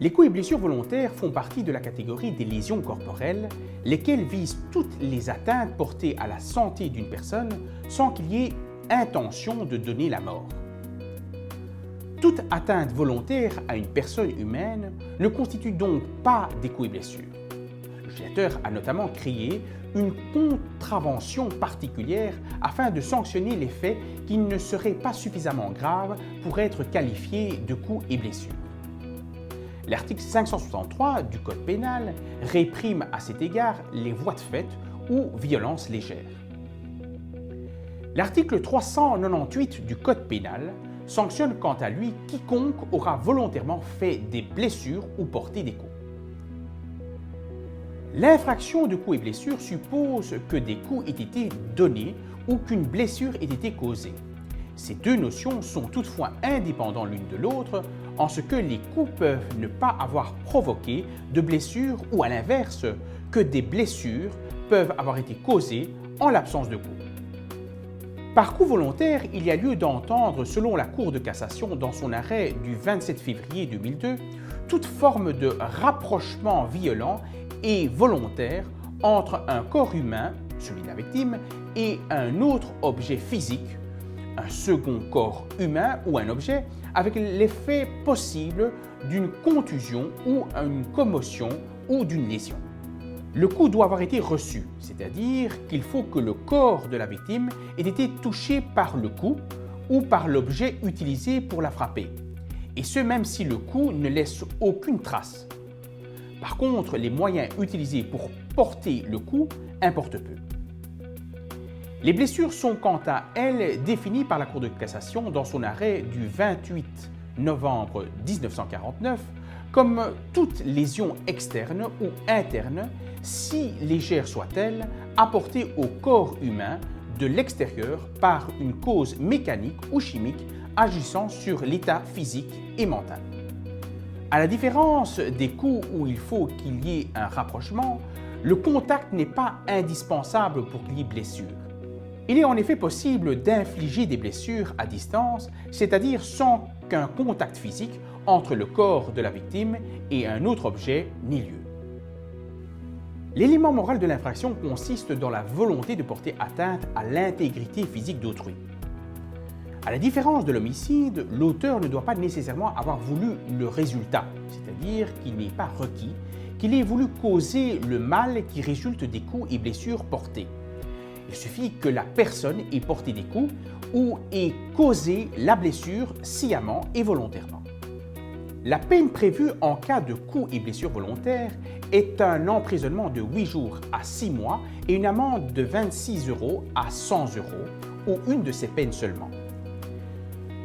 Les coups et blessures volontaires font partie de la catégorie des lésions corporelles, lesquelles visent toutes les atteintes portées à la santé d'une personne sans qu'il y ait intention de donner la mort. Toute atteinte volontaire à une personne humaine ne constitue donc pas des coups et blessures. Le législateur a notamment créé une contravention particulière afin de sanctionner les faits qui ne seraient pas suffisamment graves pour être qualifiés de coups et blessures. L'article 563 du Code pénal réprime à cet égard les voies de fait ou violences légères. L'article 398 du Code pénal sanctionne quant à lui quiconque aura volontairement fait des blessures ou porté des coups. L'infraction de coups et blessures suppose que des coups aient été donnés ou qu'une blessure ait été causée. Ces deux notions sont toutefois indépendantes l'une de l'autre en ce que les coups peuvent ne pas avoir provoqué de blessures ou à l'inverse, que des blessures peuvent avoir été causées en l'absence de coups. Par coup volontaire, il y a lieu d'entendre, selon la Cour de cassation dans son arrêt du 27 février 2002, toute forme de rapprochement violent et volontaire entre un corps humain, celui de la victime, et un autre objet physique, un second corps humain ou un objet, avec l'effet possible d'une contusion ou une commotion ou d'une lésion. Le coup doit avoir été reçu, c'est-à-dire qu'il faut que le corps de la victime ait été touché par le coup ou par l'objet utilisé pour la frapper, et ce même si le coup ne laisse aucune trace. Par contre, les moyens utilisés pour porter le coup importent peu. Les blessures sont quant à elles définies par la Cour de cassation dans son arrêt du 28 novembre 1949 comme toute lésion externe ou interne, si légère soit-elle, apportée au corps humain de l'extérieur par une cause mécanique ou chimique agissant sur l'état physique et mental. À la différence des coups où il faut qu'il y ait un rapprochement, le contact n'est pas indispensable pour qu'il y ait blessure. Il est en effet possible d'infliger des blessures à distance, c'est-à-dire sans qu'un contact physique entre le corps de la victime et un autre objet n'ait lieu. L'élément moral de l'infraction consiste dans la volonté de porter atteinte à l'intégrité physique d'autrui. À la différence de l'homicide, l'auteur ne doit pas nécessairement avoir voulu le résultat, c'est-à-dire qu'il n'est pas requis qu'il ait voulu causer le mal qui résulte des coups et blessures portés. Il suffit que la personne ait porté des coups ou ait causé la blessure sciemment et volontairement. La peine prévue en cas de coups et blessures volontaires est un emprisonnement de 8 jours à 6 mois et une amende de 26 € à 100 € ou une de ces peines seulement.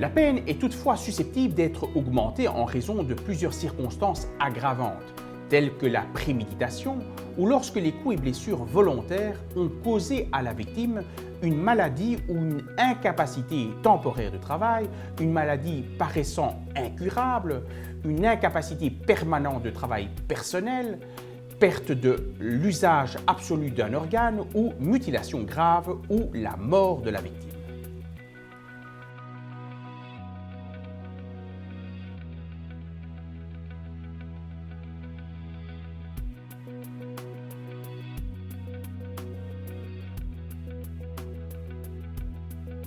La peine est toutefois susceptible d'être augmentée en raison de plusieurs circonstances aggravantes, telles que la préméditation ou lorsque les coups et blessures volontaires ont causé à la victime une maladie ou une incapacité temporaire de travail, une maladie paraissant incurable, une incapacité permanente de travail personnel, perte de l'usage absolu d'un organe ou mutilation grave ou la mort de la victime.